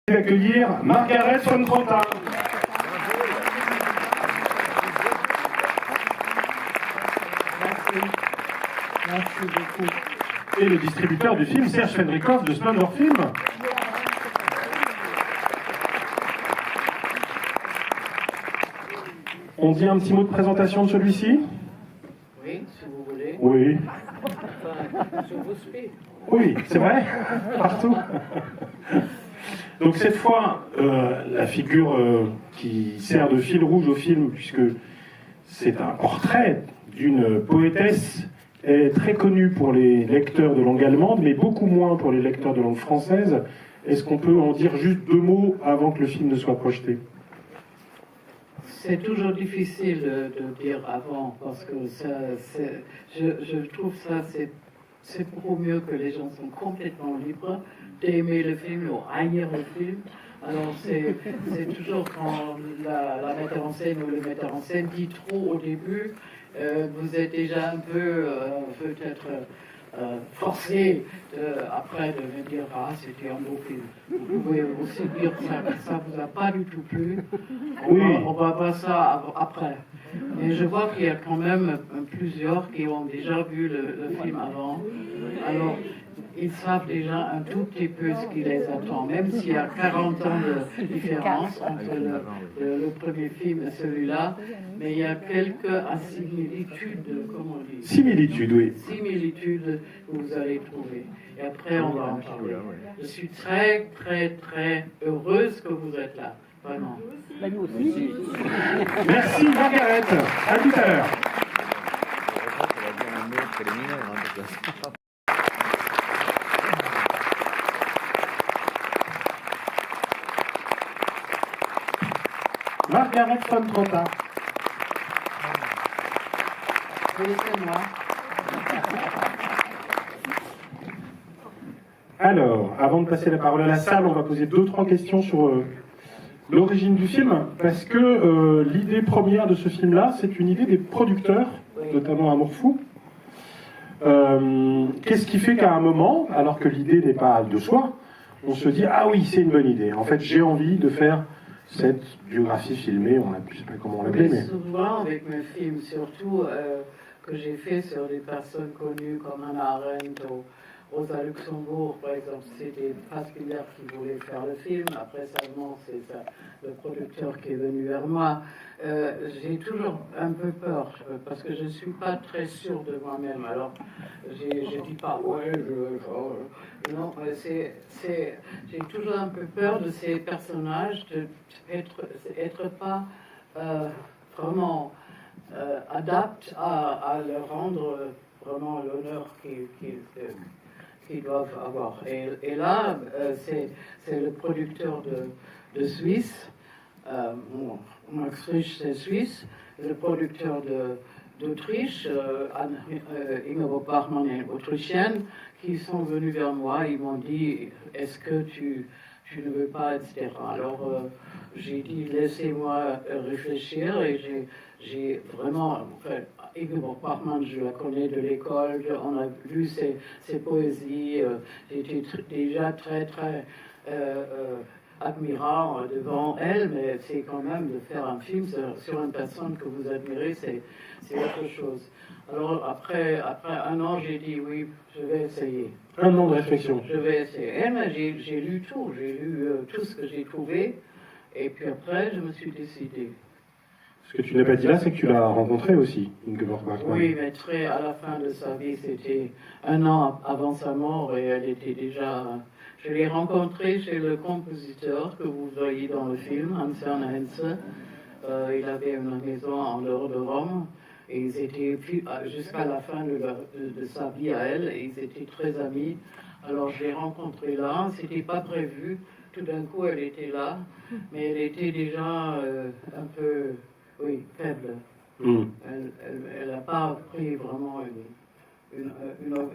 Accueillir Margaret von Trotta. Merci beaucoup. Et le distributeur du film, Serge Fendrikov de Splendor Film. On dit un petit mot de présentation de celui-ci? Oui, si vous voulez. Oui. Enfin, je vous suis. Oui, c'est vrai. Partout. Donc cette fois, la figure qui sert de fil rouge au film, puisque c'est un portrait d'une poétesse, est très connue pour les lecteurs de langue allemande, mais beaucoup moins pour les lecteurs de langue française. Est-ce qu'on peut en dire juste deux mots avant que le film ne soit projeté? C'est toujours difficile de dire avant, parce que ça, je trouve ça, c'est beaucoup mieux que les gens sont complètement libres d'aimer le film ou haïr le film. Alors c'est toujours quand la metteur en scène ou le metteur en scène dit trop au début, vous êtes déjà un peu peut-être forcé après de me dire ah c'était un beau film. Vous pouvez aussi dire que ça vous a pas du tout plu. Oui. On va voir ça après. Mais je vois qu'il y a quand même plusieurs qui ont déjà vu le film avant. Alors, ils savent déjà un tout petit peu ce qui les attend, même s'il y a 40 ans de différence entre le premier film et celui-là. Mais il y a quelques similitudes, comme on dit. Similitude, oui. Similitudes que vous allez trouver. Et après, on va en parler. Je suis très, très, très heureuse que vous êtes là. Vraiment. Nous aussi. Merci Margaret. À tout à l'heure. Margaret von Trotta. Laissez-moi. Alors, avant de passer la parole à la salle, on va poser 2-3 questions sur l'origine du film, parce que l'idée première de ce film-là, c'est une idée des producteurs, notamment Amour Fou. Qu'est-ce qui fait qu'à un moment, alors que l'idée n'est pas de soi, on se dit « Ah oui, c'est une bonne idée. En fait, j'ai envie de faire cette biographie filmée. » Je ne sais pas comment on l'appelait, mais... Souvent, avec mes films, surtout que j'ai fait sur des personnes connues comme Hannah Arendt ou Rosa Luxembourg, par exemple, c'était Fassbinder qui voulait faire le film. Après, seulement, c'est le producteur qui est venu vers moi. J'ai toujours un peu peur parce que je ne suis pas très sûre de moi-même. Alors, je ne dis pas, ouais, non, j'ai toujours un peu peur de ces personnages, d'être pas vraiment adapte à leur rendre vraiment l'honneur qu'ils doivent avoir. Et là, c'est le producteur de Suisse, Max Frisch c'est Suisse, le producteur d'Autriche, Ingeborg Bachmann est autrichienne, qui sont venus vers moi, ils m'ont dit, est-ce que tu ne veux pas, etc. Alors j'ai dit, laissez-moi réfléchir, et j'ai vraiment, Ingeborg Bachmann, je la connais de l'école, on a lu ses poésies, j'étais déjà très, très admirant devant elle, mais c'est quand même de faire un film sur une personne que vous admirez, c'est autre chose. Alors après un an, j'ai dit oui, je vais essayer. Un an de réflexion. Je vais essayer. Mais j'ai lu tout, tout ce que j'ai trouvé, et puis après, je me suis décidée. Ce que tu n'as pas dit là, c'est que tu l'as rencontré aussi, Ingeborg Bachmann. Oui, mais à la fin de sa vie, c'était un an avant sa mort, et elle était déjà... Je l'ai rencontrée chez le compositeur que vous voyez dans le film, Hans-Werner Henze. Il avait une maison en dehors de Rome, et ils étaient jusqu'à la fin de sa vie à elle, et ils étaient très amis. Alors je l'ai rencontrée là, c'était pas prévu. Tout d'un coup, elle était là, mais elle était déjà un peu... Oui, faible. Elle n'a pas pris vraiment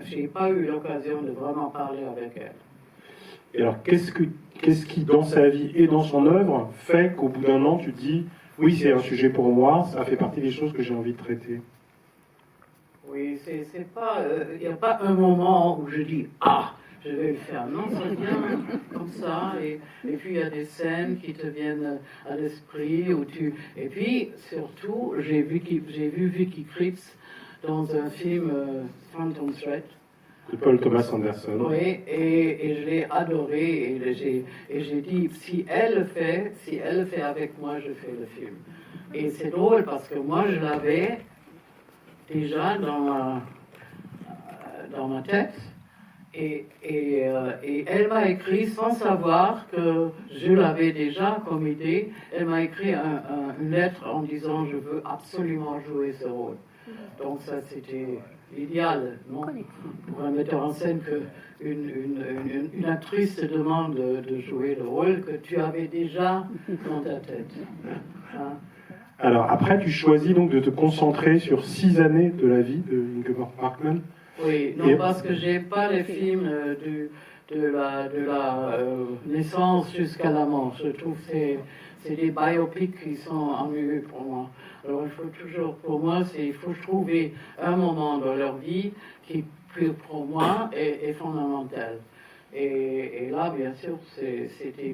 j'ai pas eu l'occasion de vraiment parler avec elle. Et alors, qu'est-ce qui, dans sa vie et dans son œuvre, fait qu'au bout d'un an, tu te dis, oui, c'est un sujet pour moi, ça fait partie des choses que j'ai envie de traiter? Oui, c'est pas... Il n'y a pas un moment où je dis, ah, je vais le faire. Non, ça vient comme ça. Et puis il y a des scènes qui te viennent à l'esprit. Et puis surtout, j'ai vu Vicky Krieps dans un film Phantom Thread. De Paul Thomas Anderson. Oui, et je l'ai adoré. Et j'ai dit, si elle le fait avec moi, je fais le film. Et c'est drôle parce que moi, je l'avais déjà dans ma tête. Et elle m'a écrit, sans savoir que je l'avais déjà comme idée, elle m'a écrit une lettre en disant, je veux absolument jouer ce rôle. Donc ça, c'était l'idéal, non? Pour un metteur en scène qu'une actrice te demande de jouer le rôle que tu avais déjà dans ta tête. Hein? Alors après, tu choisis donc de te concentrer sur 6 années de la vie de Ingeborg Bachmann. Oui, non, parce que j'aime pas les films de la naissance jusqu'à la mort. Je trouve que c'est des biopics qui sont ennuyeux pour moi. Alors il faut toujours, pour moi, il faut trouver un moment dans leur vie qui, pour moi, est fondamental. Et là, bien sûr,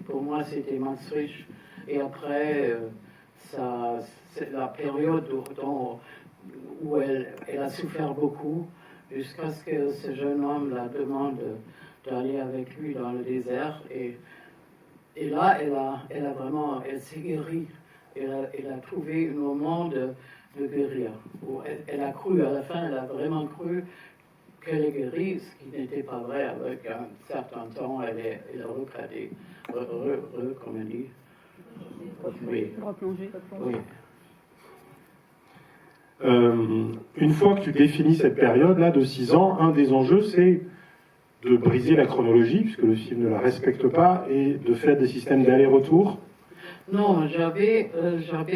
pour moi, c'était Max Frisch. Et après, c'est la période où elle a souffert beaucoup, jusqu'à ce que ce jeune homme la demande d'aller avec lui dans le désert. Et là, elle s'est guérie. Elle a trouvé un moment de guérir. Où elle a cru, à la fin, elle a vraiment cru qu'elle est guérie, ce qui n'était pas vrai. Avec un certain temps, elle a recadé, comme on dit. Oui. Replonger. Oui. Une fois que tu définis cette période-là de 6 ans, un des enjeux, c'est de briser la chronologie, puisque le film ne la respecte pas, et de faire des systèmes d'aller-retour. Non, j'avais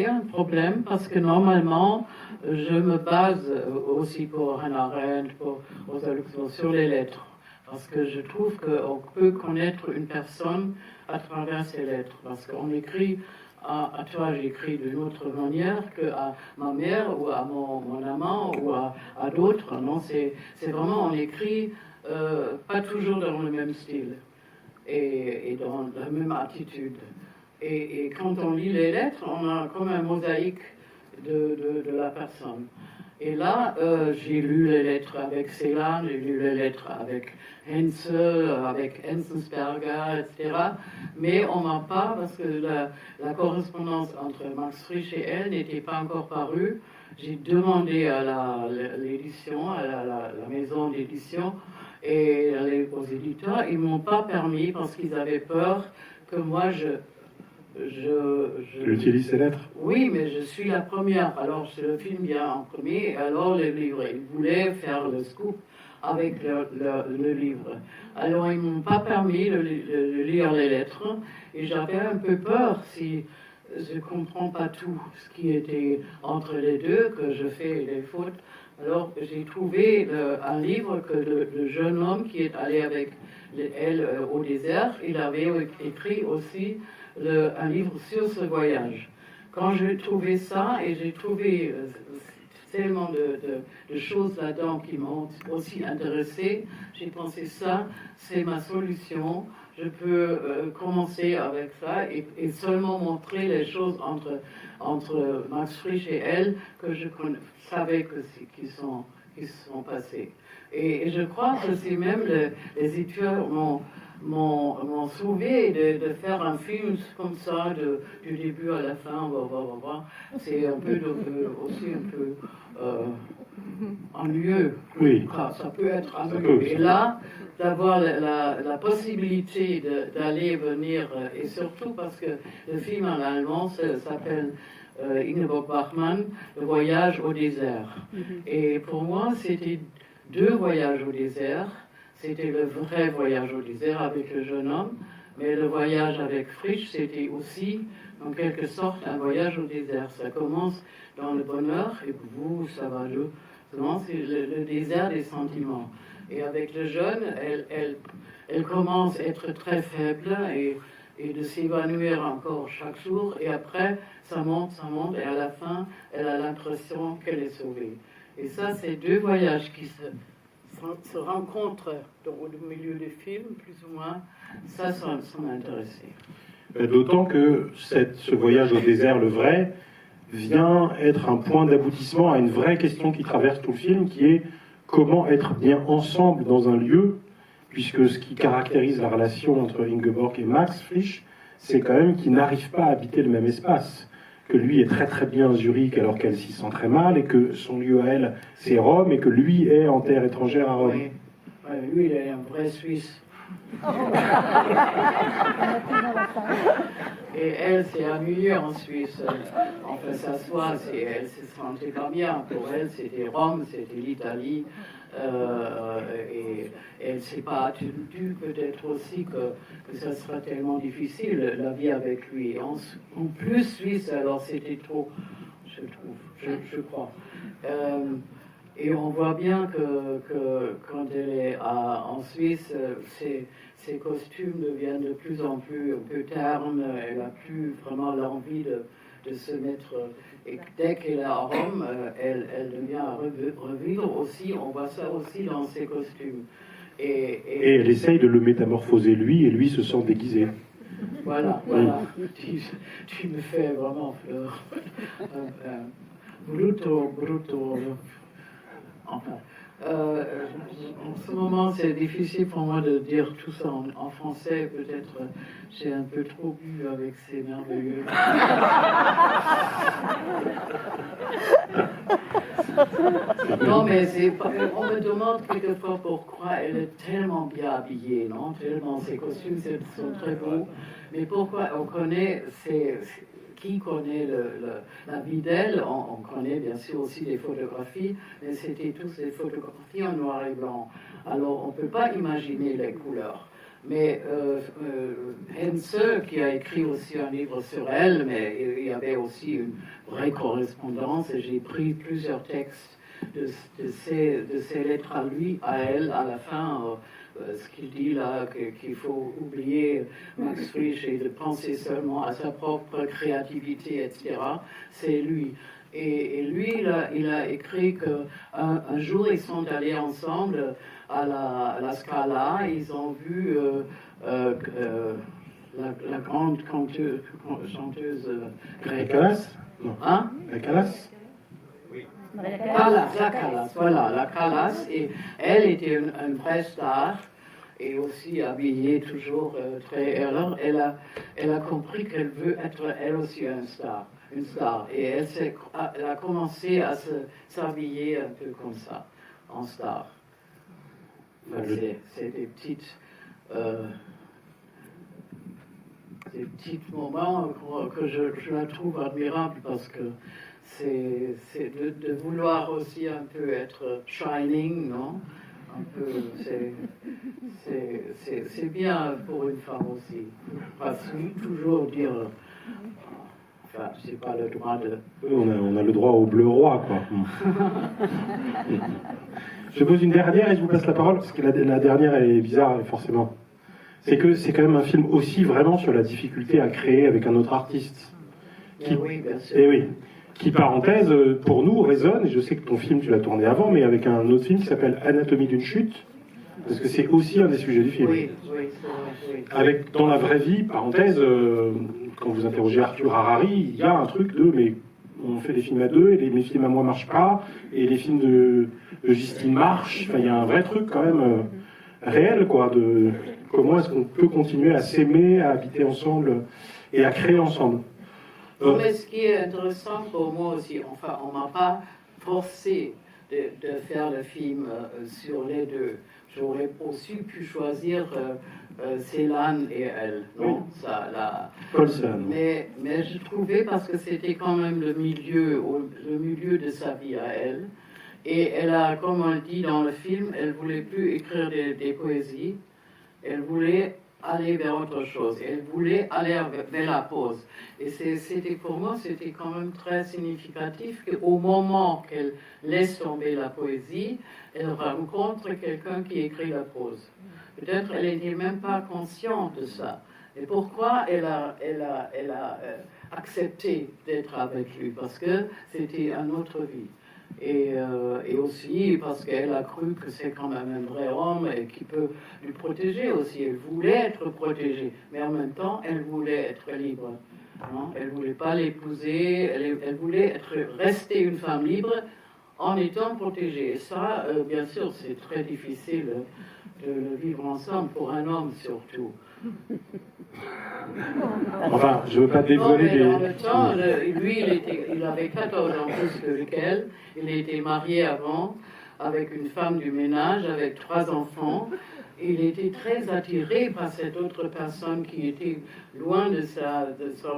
un problème parce que normalement, je me base aussi pour Hannah Arendt, pour Rosa Luxemburg, sur les lettres. Parce que je trouve qu'on peut connaître une personne à travers ses lettres. Parce qu'on écrit, à toi j'écris d'une autre manière qu'à ma mère ou à mon amant ou à d'autres. Non, c'est vraiment, on écrit pas toujours dans le même style et dans la même attitude. Et quand on lit les lettres, on a comme un mosaïque de la personne. Et là, j'ai lu les lettres avec Celan, j'ai lu les lettres avec Hensel, avec Enzensberger, etc. Mais on m'a pas, parce que la correspondance entre Max Frisch et elle n'était pas encore parue. J'ai demandé à l'édition, à la maison d'édition et aux éditeurs, ils m'ont pas permis parce qu'ils avaient peur que moi Tu utilises ces lettres? Oui, mais je suis la première. Alors, le film vient en premier, alors le livre. Ils voulaient faire le scoop avec le livre. Alors, ils ne m'ont pas permis de lire les lettres. Et j'avais un peu peur si je ne comprends pas tout ce qui était entre les deux, que je fais des fautes. Alors, j'ai trouvé un livre que le jeune homme qui est allé avec elle au désert, il avait écrit aussi un livre sur ce voyage. Quand j'ai trouvé ça, et j'ai trouvé tellement de choses là-dedans qui m'ont aussi intéressée, j'ai pensé ça, c'est ma solution. Je peux commencer avec ça et seulement montrer les choses entre Max Frisch et elle que je savais qui sont passées. Et je crois que c'est même les éditeurs m'ont sauvé de faire un film comme ça, du début à la fin. C'est un peu aussi un peu ennuyeux. Oui. Ça peut être ennuyeux. Et là, d'avoir la possibilité d'aller venir, et surtout parce que le film en allemand s'appelle Ingeborg Bachmann, Le voyage au désert. Et pour moi, c'était 2 voyages au désert. C'était le vrai voyage au désert avec le jeune homme, mais le voyage avec Frisch, c'était aussi, en quelque sorte, un voyage au désert. Ça commence dans le bonheur, et pour vous, ça va, c'est le désert des sentiments. Et avec le jeune, elle commence à être très faible et de s'évanouir encore chaque jour, et après, ça monte, et à la fin, elle a l'impression qu'elle est sauvée. Et ça, c'est 2 voyages qui se se rencontrent au milieu du film, plus ou moins, ça m'intéressait. D'autant que ce voyage au désert, le vrai, vient être un point d'aboutissement à une vraie question qui traverse tout le film, qui est comment être bien ensemble dans un lieu, puisque ce qui caractérise la relation entre Ingeborg et Max Frisch, c'est quand même qu'ils n'arrivent pas à habiter le même espace. Que lui est très très bien à Zurich alors qu'elle s'y sent très mal, et que son lieu à elle, c'est Rome, et que lui est en terre étrangère à Rome. Oui. Lui, il est un vrai Suisse. Et elle s'est ennuyée en Suisse. Enfin, ça soit, elle se sentait pas bien. Pour elle, c'était Rome, c'était l'Italie. Et elle ne s'est pas attendue peut-être aussi que ça sera tellement difficile, la vie avec lui. En plus, Suisse, alors c'était trop, je trouve, je crois. Et on voit bien que quand elle est en Suisse, ses costumes deviennent de plus en plus ternes. Elle n'a plus vraiment l'envie de se mettre. Et dès qu'elle est à Rome, elle devient à revivre aussi. On voit ça aussi dans ses costumes. Et elle essaye de le métamorphoser lui, et lui se sent déguisé. Voilà. Tu me fais vraiment fleur. Brutto. Enfin, en ce moment, c'est difficile pour moi de dire tout ça en français. Peut-être j'ai un peu trop bu avec ces merveilleux. Non, mais on me demande quelquefois pourquoi elle est tellement bien habillée, non? Tellement ses costumes sont très beaux. Mais pourquoi on connaît qui connaît la vie d'elle? On connaît bien sûr aussi les photographies, mais c'était tous des photographies en noir et blanc. Alors on ne peut pas imaginer les couleurs. Mais Henze, qui a écrit aussi un livre sur elle, mais il y avait aussi une vraie correspondance, et j'ai pris plusieurs textes de ses lettres à lui, à elle, à la fin. Ce qu'il dit là, qu'il faut oublier Max Frisch et de penser seulement à sa propre créativité, etc., c'est lui. Et lui, il a écrit qu'un jour, ils sont allés ensemble à la Scala, ils ont vu la grande chanteuse grecque. La Calas? Non. Hein? La Calas? La Calas, et elle était une vraie star, et aussi habillée toujours très. Alors, elle a compris qu'elle veut être elle aussi une star, et elle a commencé à s'habiller un peu comme ça, en star. Enfin, c'est des petits moments que je la trouve admirable, parce que c'est de vouloir aussi un peu être shining, non? Un peu, c'est bien pour une femme aussi. Pas toujours dire, enfin, c'est pas le droit de. On a le droit au bleu roi, quoi. Je pose une dernière et je vous passe la parole, parce que la dernière est bizarre, forcément. C'est que c'est quand même un film aussi vraiment sur la difficulté à créer avec un autre artiste. Oui, bien sûr. Et oui. Qui, parenthèse, pour nous, résonne, et je sais que ton film, tu l'as tourné avant, mais avec un autre film qui s'appelle Anatomie d'une chute, parce que c'est aussi un des sujets du film. Oui, c'est vrai. Avec, dans la vraie vie, parenthèse, quand vous interrogez Arthur Harari, il y a un truc de, mais on fait des films à deux, et mes films à moi marchent pas, et les films de Justine marchent, enfin, il y a un vrai truc quand même réel, quoi, de comment est-ce qu'on peut continuer à s'aimer, à habiter ensemble, et à créer ensemble. Mais ce qui est intéressant pour moi aussi, enfin, on m'a pas forcé de faire le film sur les deux. J'aurais aussi pu choisir Céline et elle, non? Mais je trouvais, parce que c'était quand même le milieu de sa vie à elle. Et elle a, comme on le dit dans le film, elle voulait plus écrire des poésies. Elle voulait aller vers autre chose. Elle voulait aller vers la pause. Et c'était pour moi, c'était quand même très significatif qu'au moment qu'elle laisse tomber la poésie, elle rencontre quelqu'un qui écrit la prose. Peut-être elle n'était même pas consciente de ça. Et pourquoi elle a accepté d'être avec lui? Parce que c'était une autre vie. Et aussi parce qu'elle a cru que c'est quand même un vrai homme et qui peut lui protéger aussi. Elle voulait être protégée, mais en même temps, elle voulait être libre. Hein. Elle ne voulait pas l'épouser, elle voulait rester une femme libre en étant protégée. Et ça, bien sûr, c'est très difficile de vivre ensemble pour un homme surtout. Enfin, je veux pas dévoiler des... En même temps, lui, il avait 14 ans plus que qu'elle. Il était marié avant, avec une femme du ménage, avec 3 enfants. Il était très attiré par cette autre personne qui était loin de sa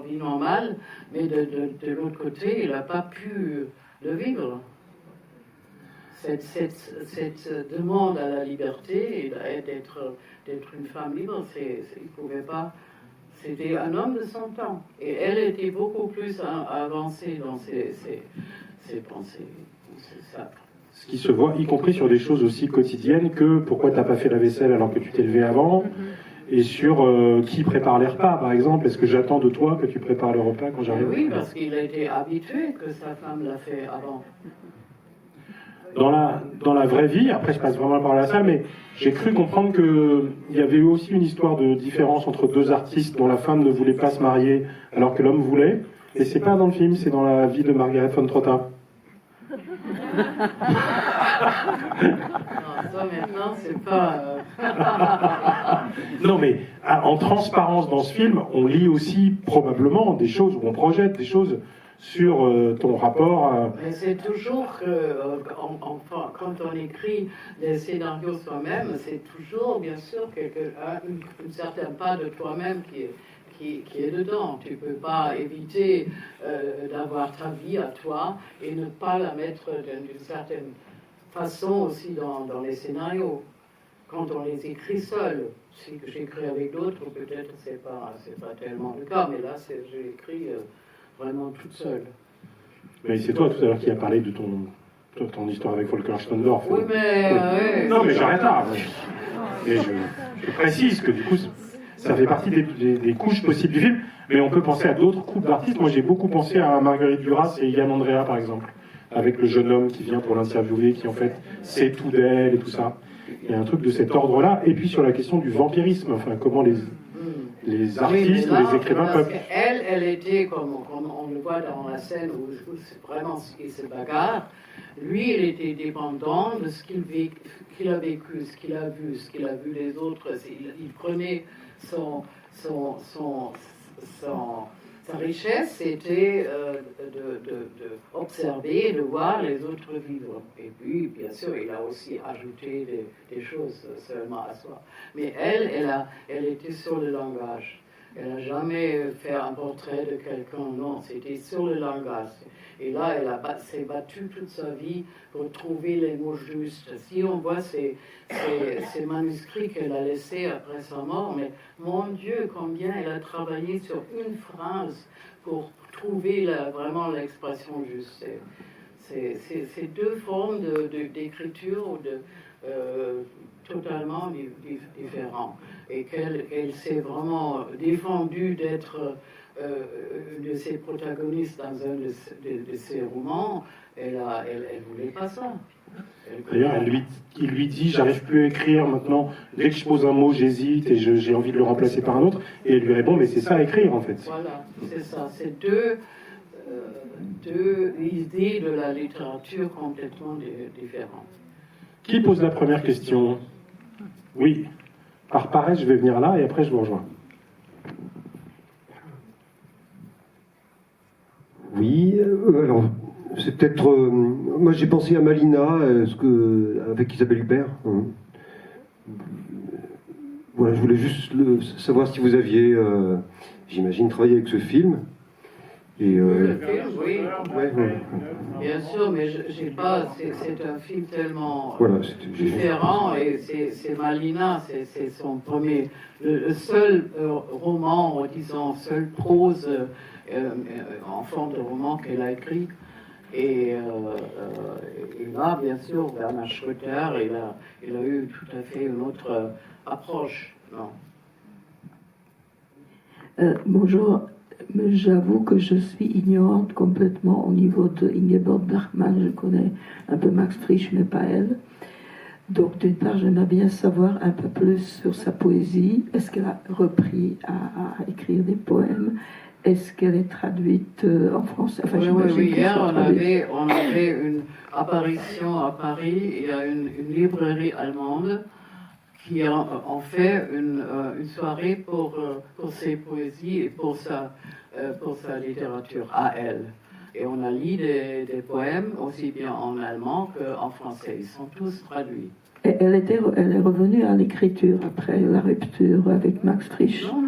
vie normale, mais de l'autre côté, il n'a pas pu le vivre. Cette demande à la liberté et d'être une femme libre, il ne pouvait pas. C'était un homme de son temps. Et elle était beaucoup plus avancée dans ses pensées. Ce qui se voit, y compris sur des choses aussi quotidiennes que pourquoi t'as pas fait la vaisselle alors que tu t'es levé avant, et sur qui prépare les repas, par exemple. Est-ce que j'attends de toi que tu prépares le repas quand j'arrive? Oui, parce qu'il a été habitué que sa femme l'a fait avant. Dans la vraie vie, après je passe vraiment par la salle, mais j'ai cru comprendre qu'il y avait eu aussi une histoire de différence entre 2 artistes dont la femme ne voulait pas se marier alors que l'homme voulait. Et c'est pas dans le film, c'est dans la vie de Margaret von Trotta. Non, ça maintenant, c'est pas... Non, mais en transparence dans ce film, on lit aussi probablement des choses, ou on projette des choses sur ton rapport à... Mais c'est toujours que, quand on écrit des scénarios soi-même, c'est toujours, bien sûr, une certaine part de toi-même qui est dedans. Tu ne peux pas éviter d'avoir ta vie à toi et ne pas la mettre d'une certaine façon aussi dans les scénarios. Quand on les écrit seul, si j'écris avec d'autres, peut-être c'est pas tellement le cas, mais là, j'ai écrit... vraiment toute seule. Mais c'est toi tout à l'heure qui a parlé de ton histoire avec Volker Stondorf. Oui, mais... non, mais j'arrête là. Et je précise que du coup, ça fait partie des couches possibles du film, mais on peut penser à d'autres couples d'artistes. Moi, j'ai beaucoup pensé à Marguerite Duras et Yann Andrea, par exemple, avec le jeune homme qui vient pour l'interviewer, qui en fait sait tout d'elle et tout ça. Il y a un truc de cet ordre-là. Et puis sur la question du vampirisme, enfin, comment les artistes ou les écrivains peuvent... Elle était, comme on le voit dans la scène où c'est vraiment il se bagarre, lui, il était dépendant de ce qu'il a vécu, ce qu'il a vu, ce qu'il a vu les autres. Il prenait sa richesse, c'était d'observer, de voir les autres vivre. Et puis, bien sûr, il a aussi ajouté des choses seulement à soi. Mais elle était sur le langage. Elle n'a jamais fait un portrait de quelqu'un, non, c'était sur le langage. Et là, elle s'est battue toute sa vie pour trouver les mots justes. Si on voit ces manuscrits qu'elle a laissés après sa mort, mais mon Dieu, combien elle a travaillé sur une phrase pour trouver vraiment l'expression juste. C'est 2 formes d'écriture totalement différentes. Et qu'elle s'est vraiment défendue d'être de ses protagonistes dans un de ses romans, elle voulait pas ça. D'ailleurs, il lui dit, j'arrive plus à écrire maintenant, dès que je pose un mot, j'hésite et j'ai envie de le remplacer par un autre. Et elle lui répond, mais c'est ça écrire en fait. Voilà, c'est ça. C'est deux idées de la littérature complètement différentes. Qui pose la première question? Oui. Par pareil, je vais venir là et après je vous rejoins. Oui, alors c'est peut-être... moi j'ai pensé à Malina, avec Isabelle Huppert. Voilà, je voulais juste savoir si vous aviez, j'imagine, travaillé avec ce film. Et, le film, oui. Ouais. Bien sûr, mais j'ai pas. C'est un film tellement Voilà, différent et c'est Malina, c'est son premier, le seul roman, disons, seule prose en forme de roman qu'elle a écrit. Et là, bien sûr, Bernard Schröter, il a eu tout à fait une autre approche. Non. Bonjour. J'avoue que je suis ignorante complètement au niveau de Ingeborg Bachmann. Je connais un peu Max Frisch, mais pas elle. Donc, d'une part, j'aimerais bien savoir un peu plus sur sa poésie. Est-ce qu'elle a repris à écrire des poèmes? Est-ce qu'elle est traduite en français? Enfin, oui. Hier, on avait une apparition à Paris. Il y a une librairie allemande qui en fait une soirée pour ses poésies et pour sa littérature à elle. Et on a lu des poèmes aussi bien en allemand qu'en français. Ils sont tous traduits. Et elle est revenue à l'écriture après la rupture avec Max Frisch. Non.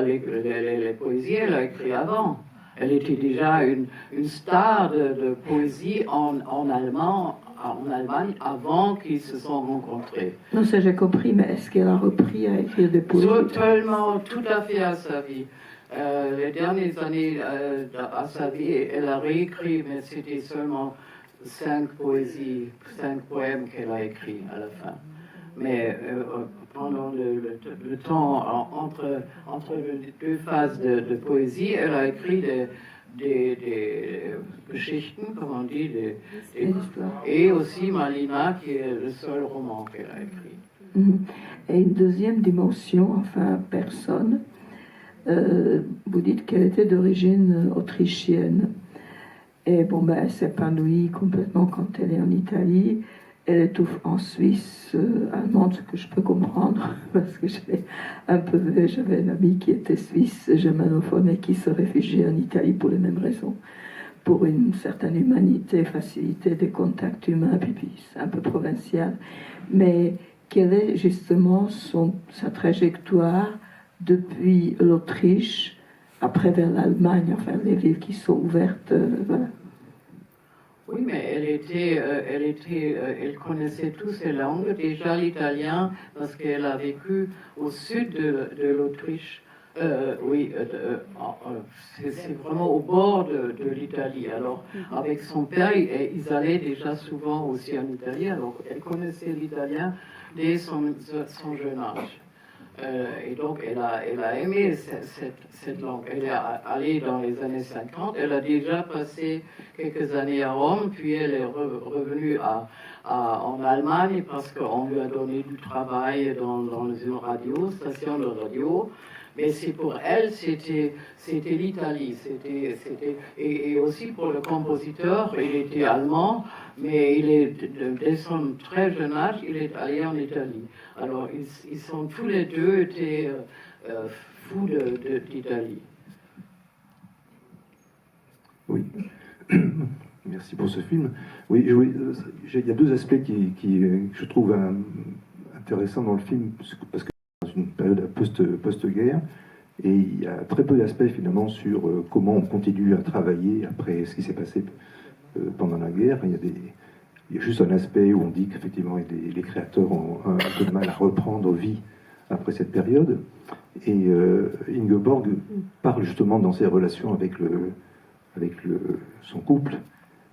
Les poésies, elle a écrit avant. Elle était déjà une star de poésie en Allemagne avant qu'ils se sont rencontrés. Non, ça j'ai compris, mais est-ce qu'elle a repris à écrire des poésies? Totalement, tout à fait à sa vie. Les dernières années à sa vie, elle a réécrit, mais c'était seulement 5 poèmes qu'elle a écrits à la fin. Mais pendant le temps entre les deux phases de poésie, elle a écrit des Geschichten, comme on dit, et aussi Malina, qui est le seul roman qu'elle a écrit. Et une deuxième dimension, enfin personne, vous dites qu'elle était d'origine autrichienne. Et bon, ben, elle s'épanouit complètement quand elle est en Italie. Elle étouffe en Suisse allemande, ce que je peux comprendre, parce que j'avais une amie qui était suisse, germanophone, et qui se réfugiait en Italie pour les mêmes raisons. Pour une certaine humanité, facilité des contacts humains, puis c'est un peu provincial. Mais quelle est justement sa trajectoire depuis l'Autriche, après vers l'Allemagne, enfin les villes qui sont ouvertes, voilà. Oui, mais elle connaissait toutes ces langues, déjà l'italien, parce qu'elle a vécu au sud de l'Autriche. C'est vraiment au bord de l'Italie. Alors, avec son père, ils allaient déjà souvent aussi en Italie. Alors, elle connaissait l'italien dès son jeune âge. Et donc, elle a aimé cette langue. Elle est allée dans les années 50. Elle a déjà passé quelques années à Rome, puis elle est revenue en Allemagne parce qu'on lui a donné du travail dans une station de radio. Mais pour elle, c'était l'Italie. Et aussi pour le compositeur, il était allemand, mais dès son très jeune âge, il est allé en Italie. Alors, ils sont tous les deux été fous d'Italie. Oui. Merci pour ce film. Oui, il y a deux aspects que je trouve intéressants dans le film, parce que c'est dans une période post-guerre, et il y a très peu d'aspects finalement sur comment on continue à travailler après ce qui s'est passé pendant la guerre. Il y a juste un aspect où on dit qu'effectivement les créateurs ont un peu de mal à reprendre vie après cette période. Et Ingeborg parle justement dans ses relations avec son couple,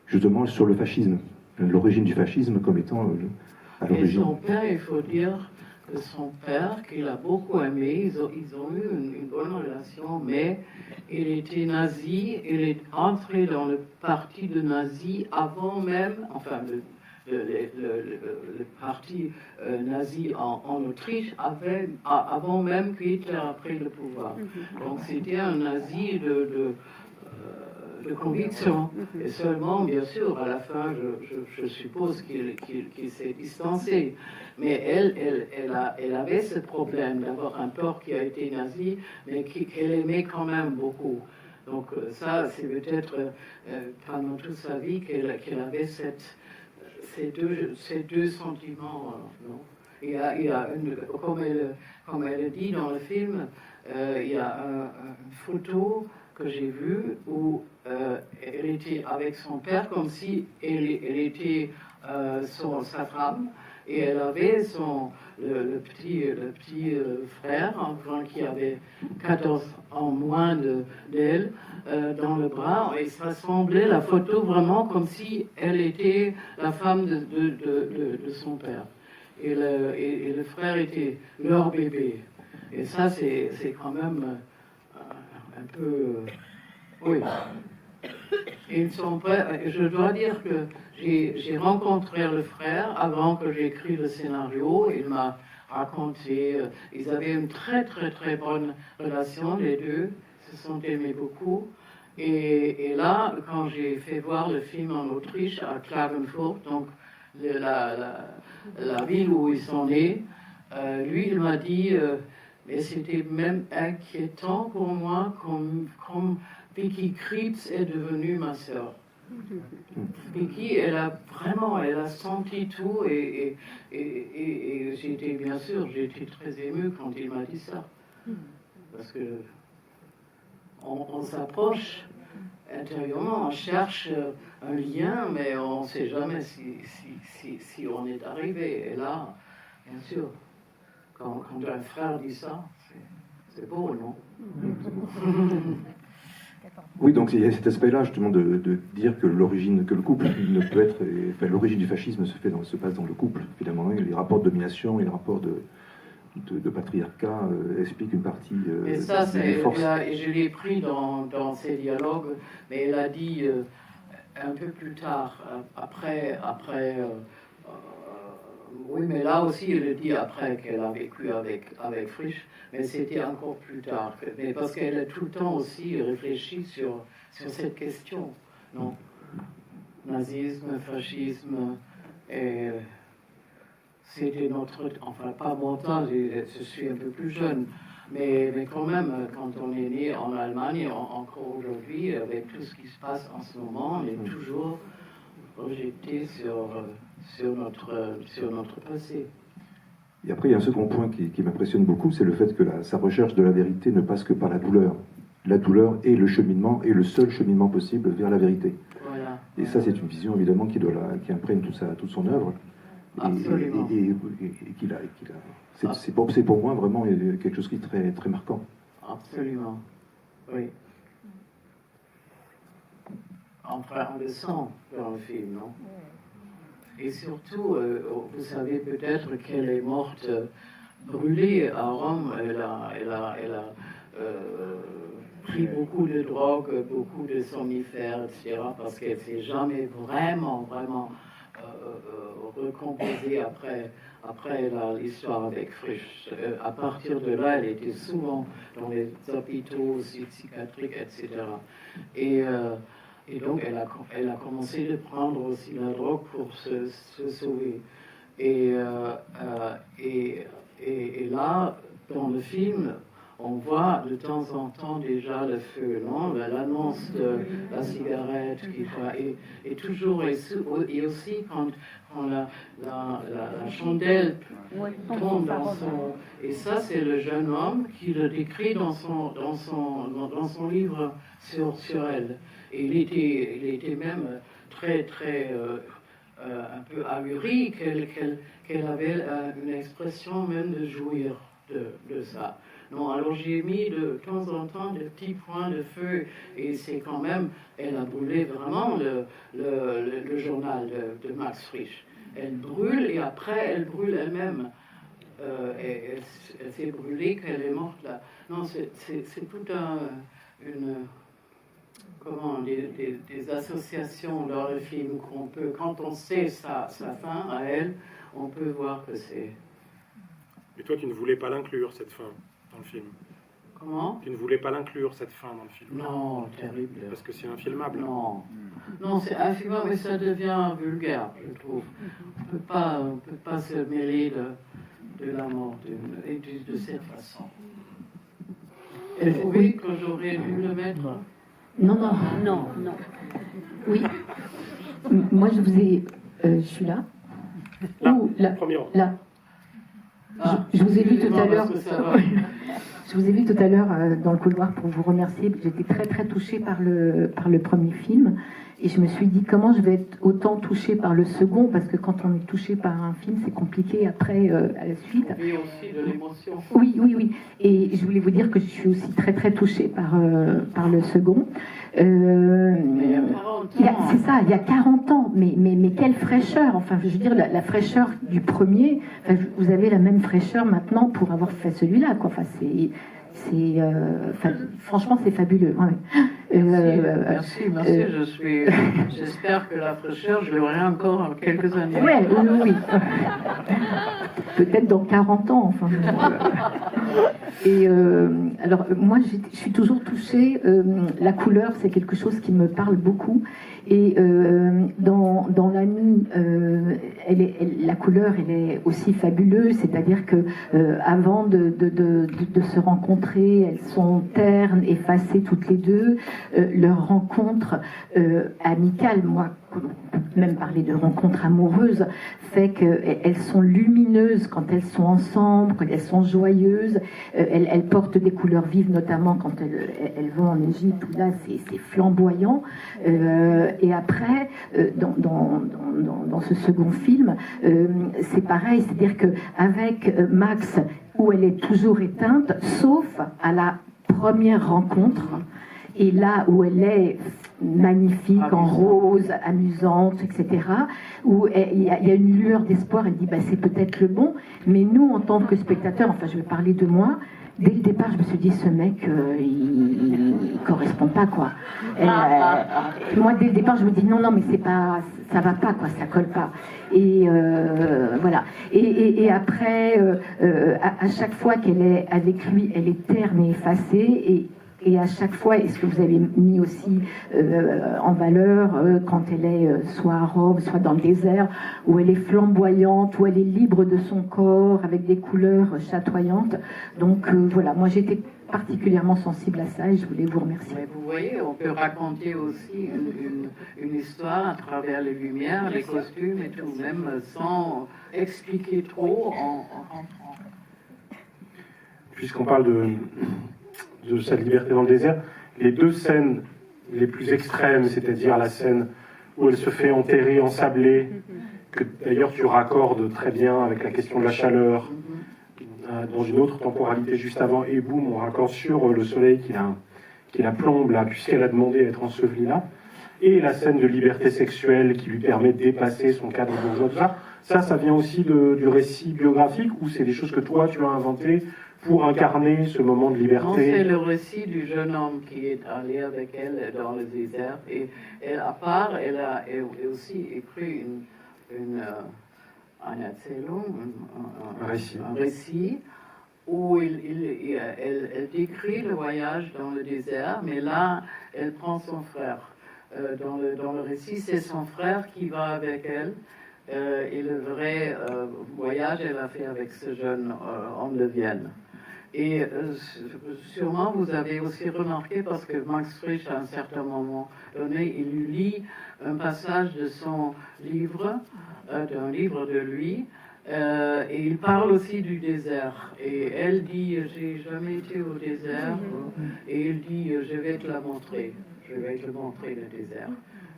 justement sur le fascisme, l'origine du fascisme comme étant à l'origine. Et son père, il faut dire que son père, qu'il a beaucoup aimé, ils ont eu une bonne relation, mais il était nazi, il est entré dans le parti de nazi avant même, enfin le parti nazi en Autriche avant même qu'Hitler a pris le pouvoir. Donc c'était un nazi de conviction. Et seulement, bien sûr, à la fin, je suppose qu'il s'est distancé. Mais elle avait ce problème d'avoir un père qui a été nazi, mais qu'elle aimait quand même beaucoup. Donc ça, c'est peut-être pendant toute sa vie qu'elle avait ces deux sentiments. Non. Il y a comme elle dit dans le film, il y a une photo que j'ai vue où elle était avec son père comme si elle était sa femme, et elle avait le petit frère enfin, qui avait 14 ans moins d'elle dans le bras, et ça semblait la photo vraiment comme si elle était la femme de son père, et le frère était leur bébé. Et ça, c'est quand même un peu... oui. Ils sont prêts. Je dois dire que j'ai rencontré le frère avant que j'écris le scénario. Il m'a raconté, ils avaient une très très très bonne relation, les deux, se sont aimés beaucoup. Et là, quand j'ai fait voir le film en Autriche, à Klagenfurt, donc la ville où ils sont nés, lui, il m'a dit, mais c'était même inquiétant pour moi, comme Vicky Krieps est devenue ma sœur. Vicky, elle a senti tout et j'étais, bien sûr, j'étais très émue quand il m'a dit ça. Parce que on s'approche intérieurement, on cherche un lien, mais on ne sait jamais si on est arrivé. Et là, bien sûr, quand un frère dit ça, c'est beau, non? Oui, donc il y a cet aspect-là justement de dire que le couple ne peut être, enfin, l'origine du fascisme se passe dans le couple. Finalement, les rapports de domination et les rapports de patriarcat expliquent une partie et ça, des forces. Je l'ai pris dans ces dialogues, mais elle a dit un peu plus tard, après oui, mais là aussi, elle dit après qu'elle a vécu avec Frisch, mais c'était encore plus tard. Mais parce qu'elle a tout le temps aussi réfléchi sur cette question, non? Nazisme, fascisme, et c'était notre... Enfin, pas mon temps, je suis un peu plus jeune, mais quand même, quand on est né en Allemagne, encore aujourd'hui, avec tout ce qui se passe en ce moment, on est toujours projeté sur notre passé. Et après, il y a un second point qui m'impressionne beaucoup, c'est le fait que sa recherche de la vérité ne passe que par la douleur. La douleur est le cheminement, et le seul cheminement possible vers la vérité. Voilà. Et ça, c'est une vision, évidemment, qui imprègne toute son œuvre. Absolument. C'est pour moi vraiment quelque chose qui est très, très marquant. Absolument. Oui. Enfin, on le sent dans le film, non? Et surtout, vous savez peut-être qu'elle est morte brûlée à Rome. Elle a pris beaucoup de drogue, beaucoup de somnifères, etc. parce qu'elle ne s'est jamais vraiment recomposée après l'histoire avec Frisch. À partir de là, elle était souvent dans les hôpitaux psychiatriques, etc. Et donc, elle a commencé de prendre aussi la drogue pour se sauver. Et là, dans le film, on voit de temps en temps déjà le feu, non? L'annonce de la cigarette qui et toujours, et aussi quand la chandelle tombe dans son... Et ça, c'est le jeune homme qui le décrit dans son livre sur elle. Et il était même très, très un peu ahuri qu'elle avait une expression même de jouir de ça. Non, alors j'ai mis de temps en temps des petits points de feu, et c'est quand même, elle a brûlé vraiment le journal de Max Frisch. Elle brûle, et après elle brûle elle-même. Elle s'est brûlée qu'elle est morte là. Non, c'est tout des associations dans le film qu'on peut, quand on sait sa fin à elle, on peut voir que c'est... Mais toi, tu ne voulais pas l'inclure, cette fin, dans le film? Comment? Tu ne voulais pas l'inclure, cette fin, dans le film? Non, terrible. Parce que c'est infilmable. Non, c'est infilmable, mais ça devient vulgaire, je trouve. On peut pas se mêler de la mort de cette façon. Et vous trouvez que j'aurais dû le mettre? Non. Oui. Moi, je vous ai... je suis là. Là, premier rang. Là. Je vous ai vu tout à l'heure. Je vous ai vu tout à l'heure dans le couloir pour vous remercier. J'étais très très touchée par le premier film, et je me suis dit comment je vais être autant touchée par le second, parce que quand on est touché par un film, c'est compliqué après à la suite. Et aussi de l'émotion. Oui. Et je voulais vous dire que je suis aussi très très touchée par le second. Il y a 40 ans. C'est ça, il y a 40 ans, mais quelle fraîcheur. Enfin, je veux dire, la fraîcheur du premier, enfin, vous avez la même fraîcheur maintenant pour avoir fait celui-là, quoi. Enfin, Franchement, c'est fabuleux. Ouais. Merci. J'espère que la fraîcheur, je l'aurai encore en quelques années. Ouais, oui. Peut-être dans 40 ans, enfin. Et alors, moi, je suis toujours touchée. La couleur, c'est quelque chose qui me parle beaucoup. Et dans l'ami, la couleur, elle est aussi fabuleuse. C'est-à-dire que avant de se rencontrer, elles sont ternes, effacées toutes les deux. Leur rencontre amicale, moi, on peut même parler de rencontre amoureuse, fait qu'elles sont lumineuses quand elles sont ensemble, quand elles sont joyeuses. Elles portent des couleurs vives, notamment quand elles vont en Égypte, où là c'est flamboyant. Et après, dans ce second film, c'est pareil, c'est-à-dire qu'avec Max, où elle est toujours éteinte, sauf à la première rencontre, et là où elle est magnifique, en rose, amusante, etc., où il y a une lueur d'espoir, elle dit c'est peut-être le bon, mais nous, en tant que spectateurs, enfin je vais parler de moi, dès le départ, je me suis dit, ce mec, il correspond pas, quoi. Moi, dès le départ, je me dis, non, mais c'est pas, ça va pas, quoi, ça colle pas. Et voilà. Et après, à chaque fois qu'elle est avec lui, elle est terne et effacée, et à chaque fois, et ce que vous avez mis aussi en valeur, quand elle est soit à Rome, soit dans le désert, où elle est flamboyante, où elle est libre de son corps, avec des couleurs chatoyantes. Donc voilà, moi j'étais particulièrement sensible à ça et je voulais vous remercier. Mais vous voyez, on peut raconter aussi une histoire à travers les lumières, les costumes et tout, même sans expliquer trop en rentrant. Puisqu'on parle de sa liberté dans le désert, les deux scènes les plus extrêmes, c'est-à-dire la scène où elle se fait enterrer, ensablée, que d'ailleurs tu raccordes très bien avec la question de la chaleur, dans une autre temporalité juste avant, et boum, on raccorde sur le soleil qui la plombe là, puisqu'elle a demandé à être ensevelie là, et la scène de liberté sexuelle qui lui permet de dépasser son cadre bourgeois, ça vient aussi du récit biographique, ou c'est des choses que toi tu as inventées pour incarner ce moment de liberté? Non, c'est le récit du jeune homme qui est allé avec elle dans le désert. Et elle, à part, elle a aussi écrit un récit où elle décrit le voyage dans le désert, mais là, elle prend son frère. Dans le récit, c'est son frère qui va avec elle. Et le vrai voyage, elle a fait avec ce jeune homme de Vienne. Et sûrement, vous avez aussi remarqué, parce que Max Frisch, à un certain moment donné, il lui lit un passage de son livre, d'un livre de lui, et il parle aussi du désert. Et elle dit, j'ai jamais été au désert, et il dit, je vais te la montrer, je vais te montrer le désert.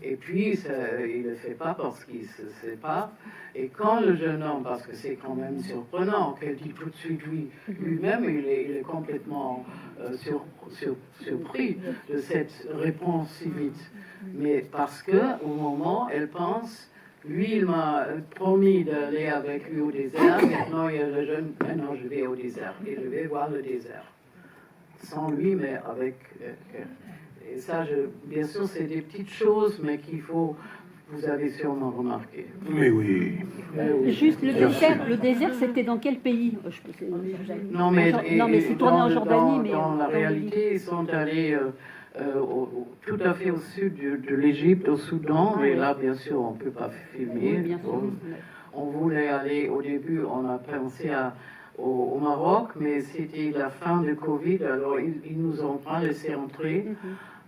Et puis, il ne le fait pas parce qu'il se sépare. Et quand le jeune homme, parce que c'est quand même surprenant, qu'elle dit tout de suite lui-même, il est complètement surpris de cette réponse si vite. Mais parce que au moment, elle pense, lui, il m'a promis d'aller avec lui au désert, maintenant il y a le jeune, maintenant je vais au désert, et je vais voir le désert. Sans lui, mais avec... Et ça, bien sûr, c'est des petites choses, mais vous avez sûrement remarqué. Mais oui. Juste le désert, c'était dans quel pays? Non, mais c'est tourné en Jordanie. Dans la réalité, ils sont allés tout à fait au sud de l'Égypte, au Soudan, mais là, bien sûr, on ne peut pas filmer. Oui, bien sûr. On voulait aller, au début, on a pensé au Maroc, mais c'était la fin du Covid, alors ils nous ont pas laissé entrer.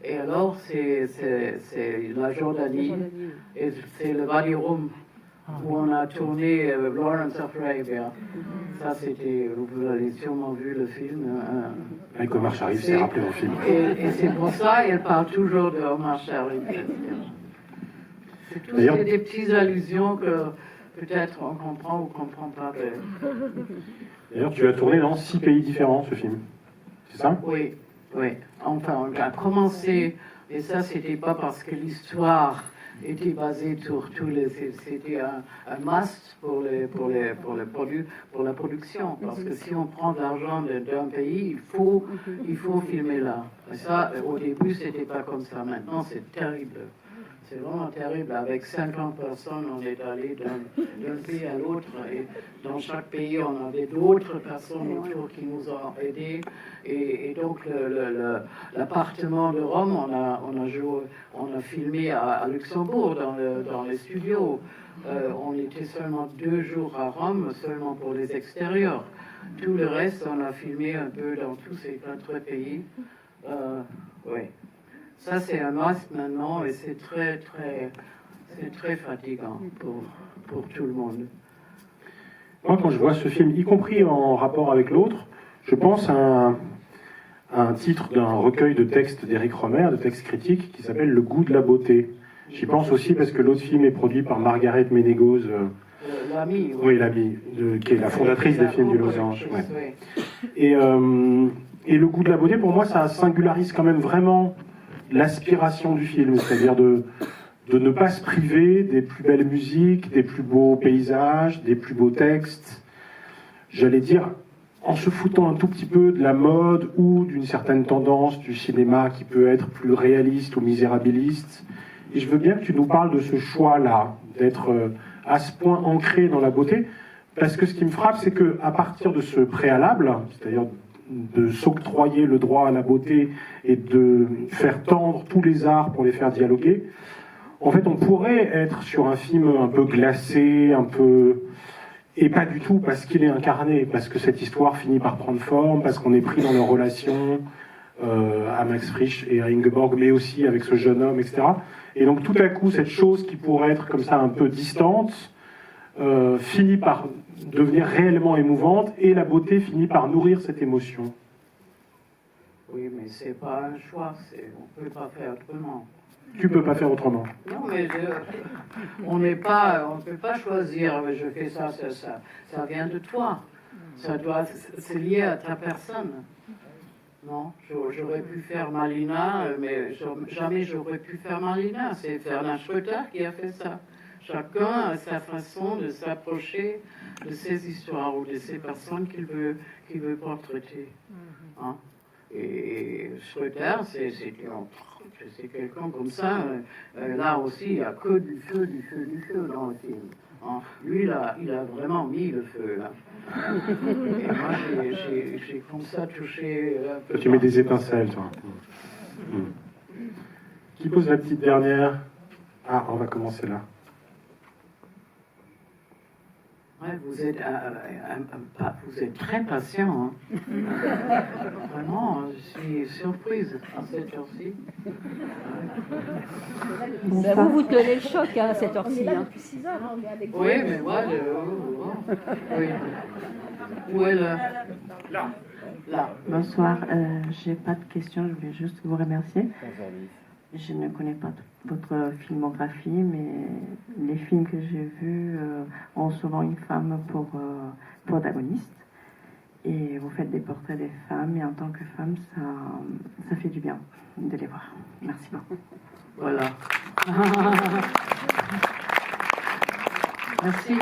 Et alors, c'est la Jordanie, et c'est le Wadi Rum, où on a tourné Lawrence of Arabia. Ça, c'était, vous avez sûrement vu le film. Avec Omar Sharif, c'est rappelé dans le film. Et c'est pour ça qu'elle parle toujours de Omar Sharif. C'est des petites allusions que peut-être on comprend ou on ne comprend pas. D'ailleurs, tu as tourné dans 6 pays différents, ce film. C'est ça? Oui. Enfin, on a commencé, et ça, c'était pas parce que l'histoire était basé sur tous les. C'était un must pour la production. Parce que si on prend de l'argent d'un pays, il faut filmer là. Et ça, au début, c'était pas comme ça. Maintenant, c'est terrible. C'est vraiment terrible. Avec 50 personnes, on est allé d'un pays à l'autre. Et dans chaque pays, on avait d'autres personnes autour qui nous ont aidés. Et donc, l'appartement de Rome, on a filmé à Luxembourg, dans les studios. On était seulement 2 jours à Rome, seulement pour les extérieurs. Tout le reste, on a filmé un peu dans tous ces 4 pays. Oui. Ça, c'est un must maintenant et c'est très fatigant pour tout le monde. Moi, quand je vois ce film, y compris en rapport avec l'autre, je pense à un titre d'un recueil de textes d'Éric Rohmer, de textes critiques, qui s'appelle Le goût de la beauté. J'y pense aussi parce que l'autre film est produit par Margaret Ménégoz. L'amie. Oui, l'amie, qui est la fondatrice des films du Losange. Ouais. Et Le goût de la beauté, pour moi, ça singularise quand même vraiment l'aspiration du film, c'est-à-dire de ne pas se priver des plus belles musiques, des plus beaux paysages, des plus beaux textes. J'allais dire, en se foutant un tout petit peu de la mode ou d'une certaine tendance du cinéma qui peut être plus réaliste ou misérabiliste. Et je veux bien que tu nous parles de ce choix-là, d'être à ce point ancré dans la beauté, parce que ce qui me frappe, c'est qu'à partir de ce préalable, c'est-à-dire de s'octroyer le droit à la beauté et de faire tendre tous les arts pour les faire dialoguer, en fait, on pourrait être sur un film un peu glacé, un peu... Et pas du tout, parce qu'il est incarné, parce que cette histoire finit par prendre forme, parce qu'on est pris dans leur relation à Max Frisch et à Ingeborg, mais aussi avec ce jeune homme, etc. Et donc tout à coup, cette chose qui pourrait être comme ça un peu distante, finit par devenir réellement émouvante, et la beauté finit par nourrir cette émotion. Oui, mais c'est pas un choix, on peut pas faire autrement. Tu peux pas faire autrement. Non, mais on ne peut pas choisir, je fais ça, ça vient de toi. C'est lié à ta personne. Non, j'aurais pu faire Malina, mais jamais j'aurais pu faire Malina. C'est Fernand Schröter qui a fait ça. Chacun a sa façon de s'approcher de ses histoires ou de ces personnes qu'il veut portraiter. Hein? Et Schröter, c'est quelqu'un comme ça. Là aussi, il n'y a que du feu dans le film. Hein? Lui, il a vraiment mis le feu, là. Et moi, j'ai comme ça touché... Tu mets des étincelles, toi. Qui pose la petite dernière? Ah, on va commencer là. Ouais, vous êtes très patient. Hein. Vraiment, je suis surprise à cette heure-ci. Vous tenez le choc à cette heure-ci. Hein. Oui, mais moi, oui. Où est le... Là. Bonsoir, j'ai pas de questions, je vais juste vous remercier. Je ne connais pas votre filmographie, mais les films que j'ai vus ont souvent une femme pour protagoniste. Et vous faites des portraits des femmes, et en tant que femme, ça fait du bien de les voir. Merci beaucoup. Voilà. Merci.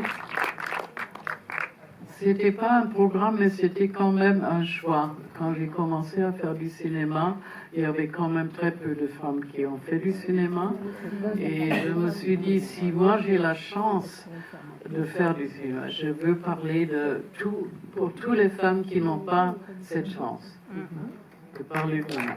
C'était pas un programme, mais c'était quand même un choix. Quand j'ai commencé à faire du cinéma, il y avait quand même très peu de femmes qui ont fait du cinéma. Et je me suis dit, si moi j'ai la chance de faire du cinéma, je veux parler pour toutes les femmes qui n'ont pas cette chance. De parler de moi.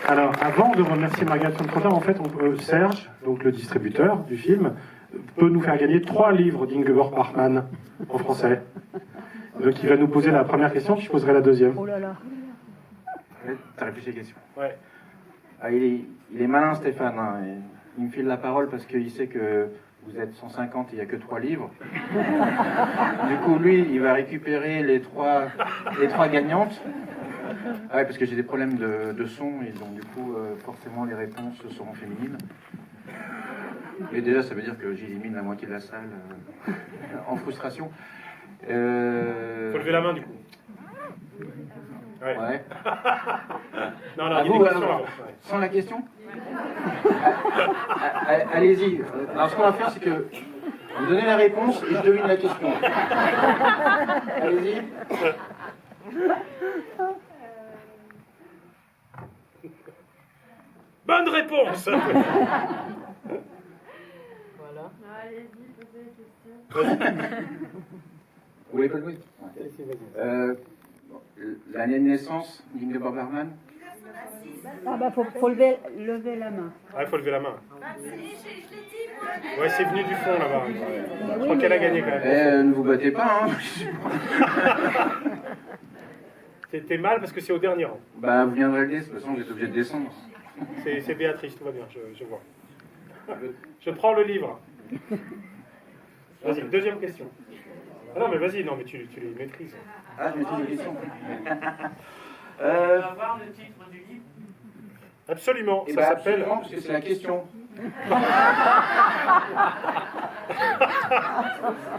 Alors, avant de remercier Margaret Trotter, en fait, Serge, donc le distributeur du film, peut nous faire gagner 3 livres d'Ingeborg Bachmann en français. Donc il va nous poser la première question, puis je poserai la deuxième. Oh là là. T'as réfléchi à la question. Ouais. Ah, il est malin, Stéphane. Hein, il me file la parole parce qu'il sait que vous êtes 150 et il n'y a que 3 livres. Du coup, lui, il va récupérer les trois gagnantes. Ah ouais, parce que j'ai des problèmes de son et donc du coup, forcément, les réponses seront féminines. Et déjà, ça veut dire que j'élimine la moitié de la salle en frustration. Faut lever la main du coup. Ouais. Ouais. Non, À il y a vous, des questions alors, avant. sans la question Allez-y. Alors, ce qu'on va faire, c'est que vous donnez la réponse et je devine la question. Allez-y. Bonne réponse. Voilà. Vous voulez pas le jouer? L'année de naissance d'Ingeborg Bergman? Ah bah faut lever la main. Ah, il faut lever la main. Ouais, c'est venu du fond là-bas. Je crois qu'elle a gagné quand même. Ne vous battez pas, hein. C'était mal parce que c'est au dernier rang. Bah, vous viendrez le dire, de toute façon, vous êtes obligé de descendre. C'est Béatrice, tout va bien, je vois. Je prends le livre. Vas-y, deuxième question. Ah non, mais vas-y, non, mais tu les maîtrises. Ah, je maîtrise les questions. Avoir le titre du livre? Absolument, ça s'appelle... Absolument, parce que c'est la question.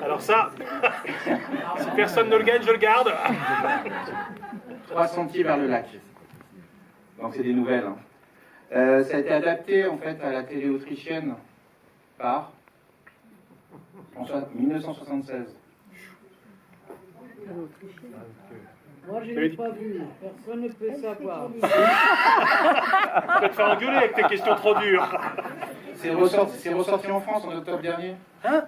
Alors ça, si personne ne le gagne, je le garde. 3 sentiers vers le lac. Donc c'est des nouvelles. Hein. Ça a été adapté en fait à la télé autrichienne par en 1976. Moi, je l'ai pas vu. Personne ne peut savoir. Tu vas te faire engueuler avec tes questions trop dures. C'est ressorti en France en octobre dernier. Hein?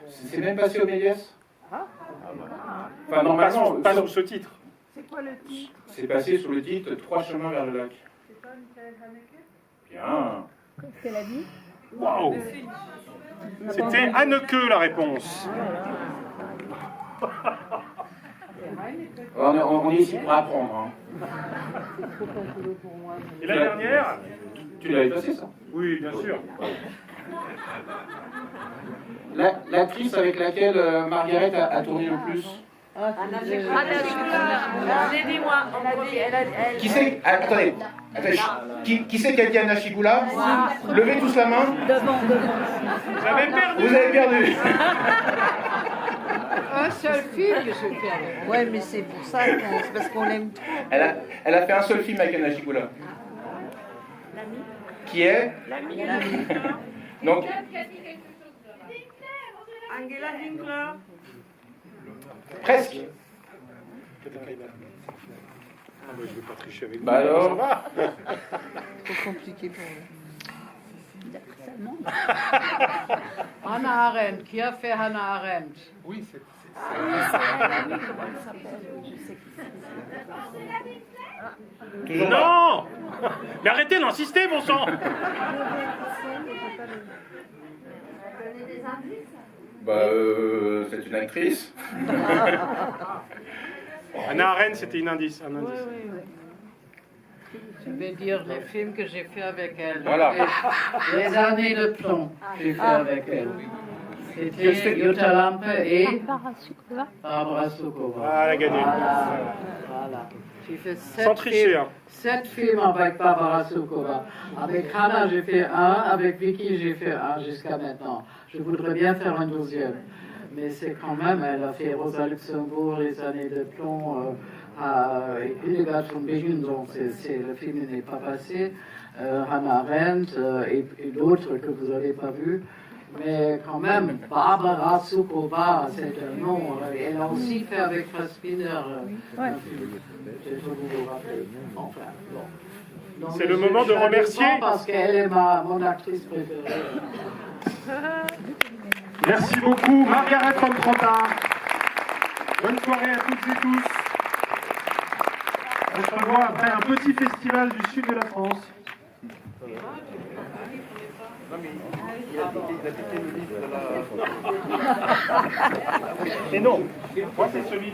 C'est même passé au Méliès. Enfin, non, pas sous ce titre. C'est quoi le titre? C'est passé sous le titre 3 chemins vers le lac. C'est pas Michael Haneke? Bien. Qu'est-ce qu'elle a dit? Waouh! C'était Haneke la réponse. On est ici pour apprendre. Hein. Et la dernière? Tu l'avais passé ça? Oui, bien sûr. L'actrice avec laquelle Margaret a tourné le plus. Qui c'est? Attendez. Qui c'est qui a dit Anna Chigula? Levez tous la main. J'avais perdu. Vous avez perdu. Un seul film que je fais avec. Ouais, mais c'est pour ça, c'est parce qu'on aime trop. Elle a fait un seul film avec Anna Chigula. Qui est? Donc. Angela Winkler. Presque. Ah bah, je vais pas tricher avec vous. Bah alors. Ça va. Trop compliqué pour eux. Hannah Arendt. Qui a fait Hannah Arendt? Oui, c'est. Toujours non. Mais arrêtez d'insister, bon sang. Bah, c'est une actrice. Hannah Arendt, c'était un indice. Oui. Je vais dire les films que j'ai fait avec elle. Voilà. Les années de plomb, j'ai fait avec elle. C'était Jutta Lampe et Barbara Soukova. Ah, elle a gagné. Voilà. J'ai fait Sans tricher, hein. 7 films avec Barbara Soukova. Avec Hannah, j'ai fait un. Avec Vicky, j'ai fait un jusqu'à maintenant. Je voudrais bien faire un 12e. Mais c'est quand même, elle a fait Rosa Luxembourg, Les années de plomb, Hildegard von Bingen, donc le film n'est pas passé. Hannah Arendt et d'autres que vous n'avez pas vus. Mais quand même, Barbara Soukova, c'est un nom. Elle a aussi fait avec Fassbinder un film. J'ai voulu vous rappeler. Enfin, bon. Donc, C'est le moment de remercier. Parce qu'elle est mon actrice préférée. Merci beaucoup, Margaret von Trotta. Bonne soirée à toutes et tous. On se revoit après un petit festival du sud de la France. Et non, moi c'est celui